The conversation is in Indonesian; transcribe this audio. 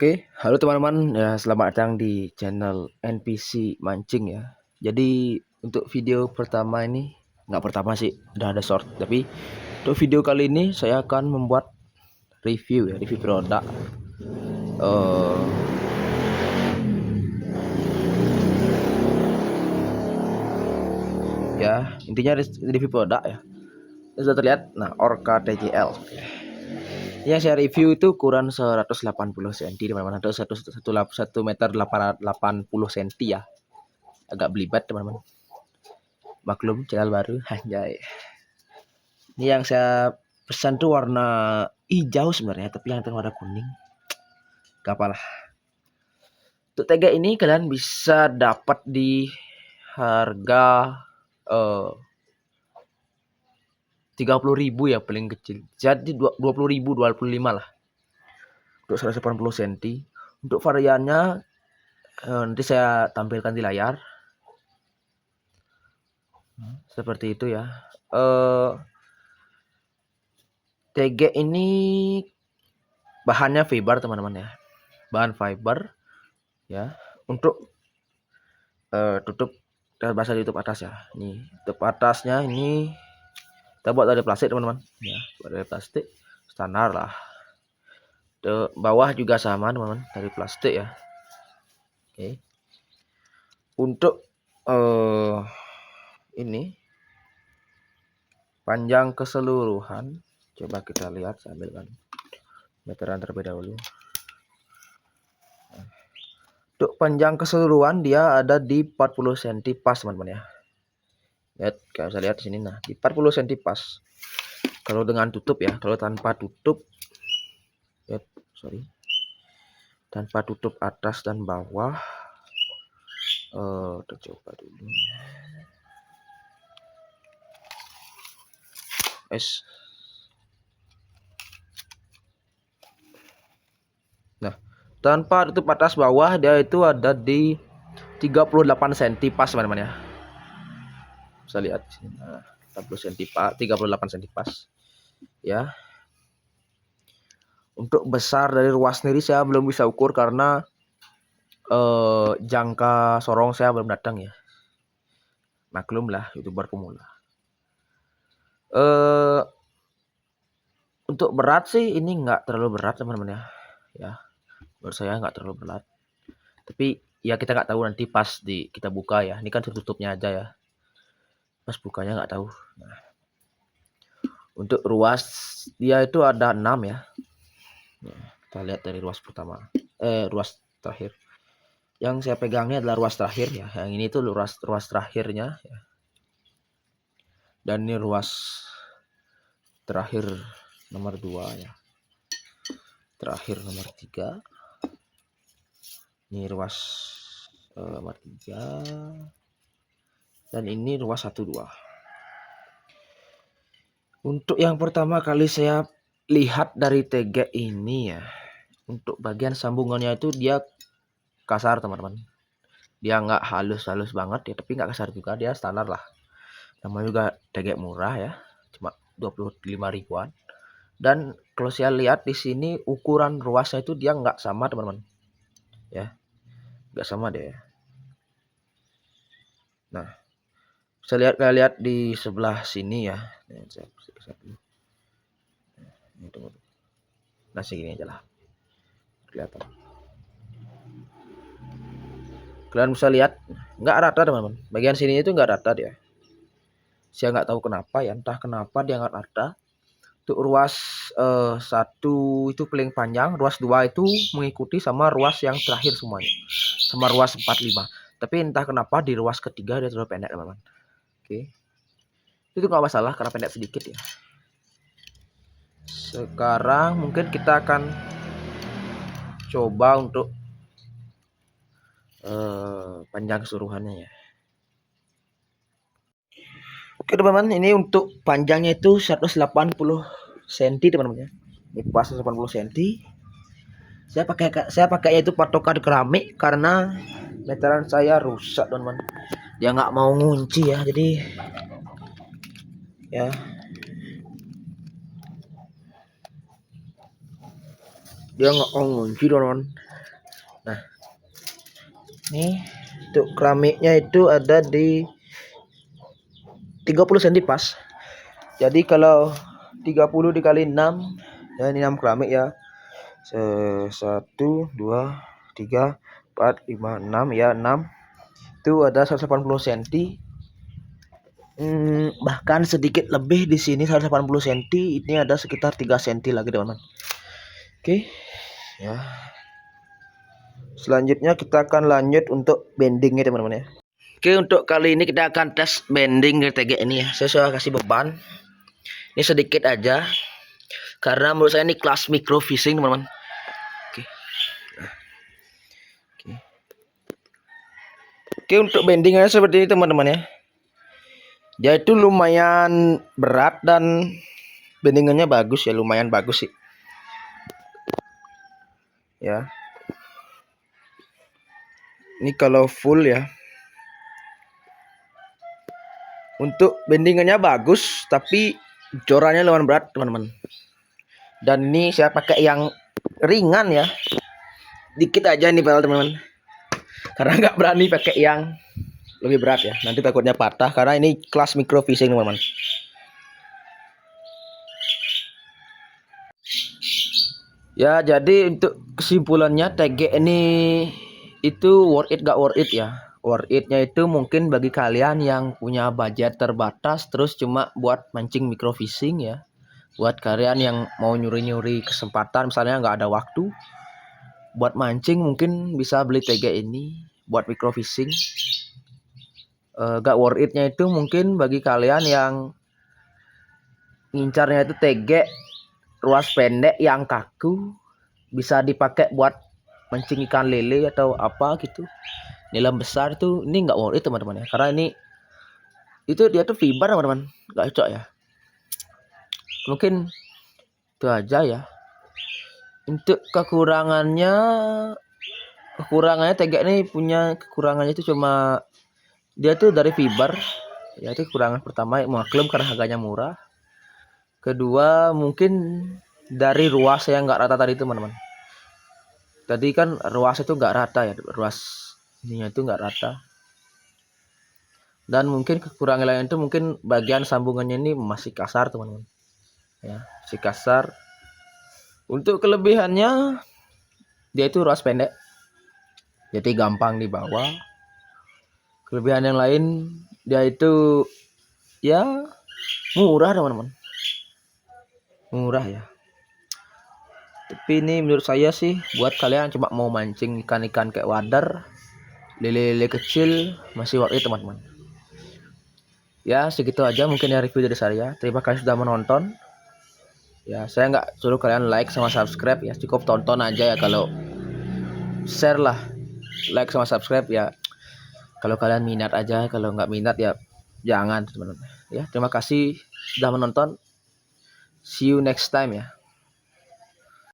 Oke, halo teman-teman ya, selamat datang di channel NPC Mancing ya. Jadi untuk video pertama ini, nggak pertama sih, udah ada short. Tapi untuk video kali ini saya akan membuat review ya, review produk. Ya, intinya review produk ya. Ini sudah terlihat, nah Orca TJL. Yang saya review itu ukuran 180 cm teman-teman, atau 1 meter 80 cm ya. Agak belibet teman-teman. Maklum channel baru, anjay. Ini yang saya pesan tuh warna hijau sebenarnya, tapi yang warna kuning. Gak apalah. Untuk tega ini kalian bisa dapat di harga 30.000 ya paling kecil. Jadi 20.000, 25 lah. Untuk 180 cm. Untuk variannya nanti saya tampilkan di layar. Seperti itu ya. TG ini bahannya fiber teman-teman ya. Bahan fiber ya. Untuk tutup bahasa tutup atas ya. Ini tutup atasnya ini kita buat dari plastik teman-teman ya, buat dari plastik standar lah. Bawah juga sama teman-teman, dari plastik ya. Oke. Untuk ini panjang keseluruhan, coba kita lihat, saya ambilkan meteran terlebih dahulu. Untuk panjang keseluruhan dia ada di 40 cm pas teman-teman ya. Lihat, kalian bisa lihat di sini, nah di 40 cm pas. Kalau dengan tutup ya, kalau tanpa tutup, lihat, tanpa tutup atas dan bawah, kita coba dulu. Nah, tanpa tutup atas bawah dia itu ada di 38 cm pas teman-teman ya. Bisa lihat di sini. Nah, 40 cm pas, 38 cm pas. Ya. Untuk besar dari ruas sendiri saya belum bisa ukur karena jangka sorong saya belum datang ya. Maklum lah, YouTuber pemula. Untuk berat sih ini nggak terlalu berat teman-teman ya. Ya, menurut saya nggak terlalu berat. Tapi ya kita nggak tahu nanti pas kita buka ya. Ini kan tertutupnya aja ya. Pas bukanya nggak tahu. Nah, untuk ruas dia itu ada 6 ya. Nah, kita lihat dari ruas pertama. Ruas terakhir. Yang saya pegangnya adalah ruas terakhir ya. Yang ini tuh ruas terakhirnya ya. Dan ini ruas terakhir nomor 2 ya. Terakhir nomor 3. Ini ruas nomor 3. Dan ini ruas 1, 2. Untuk yang pertama kali saya lihat dari TG ini ya, untuk bagian sambungannya itu dia kasar teman-teman. Dia nggak halus-halus banget ya, tapi nggak kasar juga, dia standar lah. Namanya juga TG murah ya, cuma 25 ribuan. Dan kalau saya lihat di sini ukuran ruasnya itu dia nggak sama teman-teman. Ya, nggak sama deh. Nah, saya lihat di sebelah sini ya. Nah, segini aja lah. Kelihatan. Kalian bisa lihat nggak rata teman-teman. Bagian sini itu nggak rata dia. Saya nggak tahu kenapa ya, entah kenapa dia nggak rata. Untuk ruas 1 itu paling panjang, ruas 2 itu mengikuti sama ruas yang terakhir semuanya. Sama ruas 4, 5. Tapi entah kenapa di ruas ketiga dia terlalu pendek teman-teman. Oke. Itu nggak masalah karena pendek sedikit ya. Sekarang mungkin kita akan coba untuk panjang keseluruhannya ya. Oke teman-teman, ini untuk panjangnya itu 180 cm teman-teman ya. Ini pas 180 cm. Saya pakainya itu patokan keramik karena meteran saya rusak teman-teman. Dia nggak mau ngunci ya, jadi ya. Dia nggak mau ngunci teman-teman. Nah, nih untuk keramiknya itu ada di 30 cm pas. Jadi kalau 30 dikali 6, ya ini 6 keramik ya. 1, 2, 3, 4, 5, 6 ya, 6. Itu ada 180 cm. Bahkan sedikit lebih di sini 180 cm. Ini ada sekitar 3 cm lagi, teman-teman. Oke. Ya. Selanjutnya kita akan lanjut untuk bendingnya, teman-teman ya. Oke, untuk kali ini kita akan tes bending GTG ini ya. Saya sudah kasih beban. Ini sedikit aja. Karena menurut saya ini kelas micro fishing, teman-teman. Oke. Oke. Oke, untuk bendingnya seperti ini, teman-teman ya. Dia itu lumayan berat dan bendingannya bagus ya, lumayan bagus sih. Ya. Ini kalau full ya. Untuk bendingannya bagus, tapi jorannya lumayan berat, teman-teman. Dan ini saya pakai yang ringan ya. Dikit aja nih padahal, teman-teman. Karena nggak berani pakai yang lebih berat ya. Nanti takutnya patah karena ini kelas micro fishing, teman-teman. Ya, jadi untuk kesimpulannya TG ini itu worth it gak worth it ya. Worth it-nya itu mungkin bagi kalian yang punya budget terbatas terus cuma buat mancing micro fishing ya. Buat kalian yang mau nyuri-nyuri kesempatan misalnya nggak ada waktu buat mancing, mungkin bisa beli TG ini buat micro fishing. Gak worth it-nya itu mungkin bagi kalian yang ngincarnya itu TG ruas pendek yang kaku, bisa dipakai buat mancing ikan lele atau apa gitu. Nilai besar tuh ini nggak worth it, teman-teman ya. Karena ini itu dia tuh fiber, teman-teman, nggak cocok ya. Mungkin itu aja ya. Untuk kekurangannya TG ini punya kekurangannya itu cuma dia tuh dari fiber ya, itu kekurangan pertama. Maklum karena harganya murah. Kedua mungkin dari ruas yang nggak rata tadi, teman-teman. Tadi kan ruas itu nggak rata ya, ruas ininya itu nggak rata. Dan mungkin kekurangan lain itu mungkin bagian sambungannya ini masih kasar, teman-teman ya, masih kasar. Untuk kelebihannya dia itu ruas pendek, jadi gampang dibawa. Kelebihan yang lain dia itu ya murah, teman-teman, murah ya. Tapi ini menurut saya sih buat kalian cuma mau mancing ikan-ikan kayak wader, lele-lele kecil, masih worth it, teman-teman. Ya segitu aja mungkin ya review dari saya. Terima kasih sudah menonton. Ya saya nggak suruh kalian like sama subscribe ya, cukup tonton aja ya. Kalau share lah, like sama subscribe ya kalau kalian minat aja. Kalau nggak minat ya jangan, teman-teman ya. Terima kasih sudah menonton. See you next time ya.